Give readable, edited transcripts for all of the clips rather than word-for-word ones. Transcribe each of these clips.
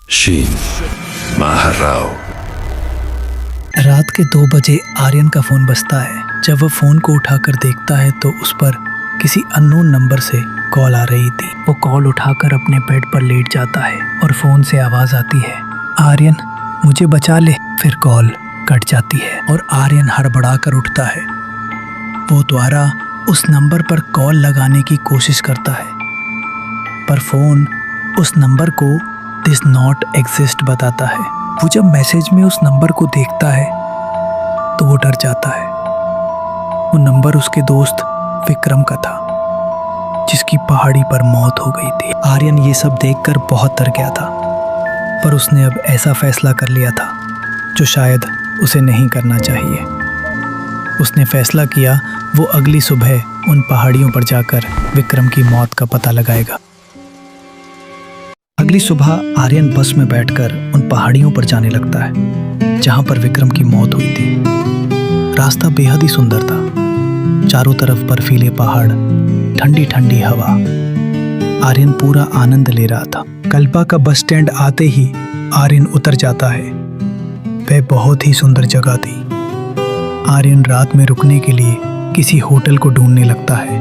शीन महाराव। रात के 2 बजे आर्यन का फोन बजता है। जब वह फोन को उठाकर देखता है तो उस पर किसी अननोन नंबर से कॉल आ रही थी। वो कॉल उठाकर अपने बेड पर लेट जाता है और फोन से आवाज आती है, आर्यन मुझे बचा ले। फिर कॉल कट जाती है और आर्यन हड़बड़ाकर उठता है। वो दोबारा उस नंबर पर कॉल लगाने की कोशिश करता है, पर फोन उस नंबर को दिस नॉट एग्जिस्ट बताता है। वो जब मैसेज में उस नंबर को देखता है तो वो डर जाता है। वो नंबर उसके दोस्त विक्रम का था, जिसकी पहाड़ी पर मौत हो गई थी। आर्यन ये सब देखकर बहुत डर गया था, पर उसने अब ऐसा फैसला कर लिया था जो शायद उसे नहीं करना चाहिए। उसने फैसला किया वो अगली सुबह उन पहाड़ियों पर जाकर विक्रम की मौत का पता लगाएगा। अगली सुबह आर्यन बस में बैठकर उन पहाड़ियों पर जाने लगता है जहां पर विक्रम की मौत हुई थी। रास्ता बेहद ही सुंदर था। चारों तरफ बर्फीले पहाड़, ठंडी ठंडी हवा। आर्यन पूरा आनंद ले रहा था। कल्पा का बस स्टैंड आते ही आर्यन उतर जाता है। वह बहुत ही सुंदर जगह थी। आर्यन रात में रुकने के लिए किसी होटल को ढूंढने लगता है।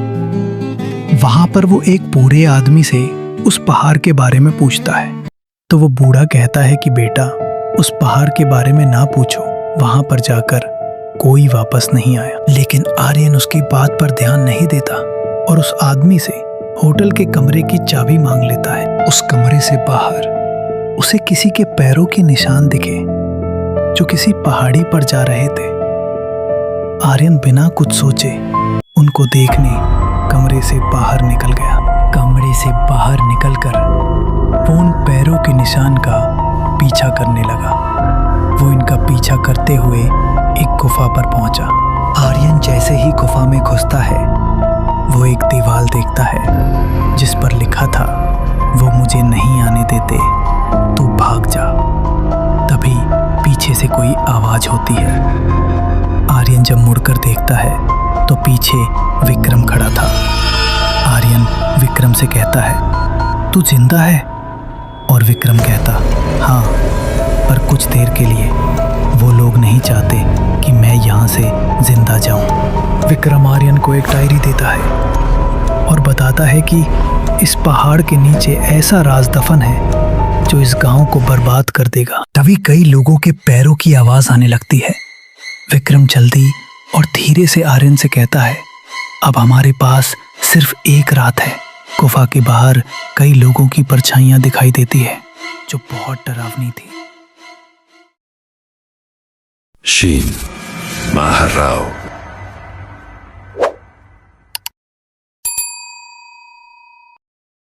वहां पर वो एक बूढ़े आदमी से उस पहाड़ के बारे में पूछता है, तो वो बूढ़ा कहता है कि बेटा उस पहाड़ के बारे में ना पूछो, वहां पर जाकर कोई वापस नहीं आया। लेकिन आर्यन उसकी बात पर ध्यान नहीं देता और उस आदमी से होटल के कमरे की चाबी मांग लेता है। उस कमरे से बाहर उसे किसी के पैरों के निशान दिखे जो किसी पहाड़ी पर जा रहे थे। आर्यन बिना कुछ सोचे उनको देखने कमरे से बाहर निकल गया। कमरे से बाहर निकलकर वो उन पैरों के निशान का पीछा करने लगा। वो इनका पीछा करते हुए एक गुफा पर पहुंचा। आर्यन जैसे ही गुफा में घुसता है वो एक दीवार देखता है जिस पर लिखा था, वो मुझे नहीं आने देते, तू भाग जा। तभी पीछे से कोई आवाज होती है। आर्यन जब मुड़कर देखता है तो पीछे विक्रम खड़ा था। आर्यन विक्रम से कहता है, तू जिंदा है? और विक्रम कहता, हाँ, पर कुछ देर के लिए। वो लोग नहीं चाहते कि मैं यहाँ से जिंदा जाऊं। विक्रम आर्यन को एक डायरी देता है और बताता है कि इस पहाड़ के नीचे ऐसा राज दफन है जो इस गांव को बर्बाद कर देगा। तभी कई लोगों के पैरों की आवाज आने लगती है। विक्रम जल्दी और धीरे से आर्यन से कहता है, अब हमारे पास सिर्फ एक रात है। गुफा के बाहर कई लोगों की परछाइयां दिखाई देती है जो बहुत डरावनी थी। शीन महाराव।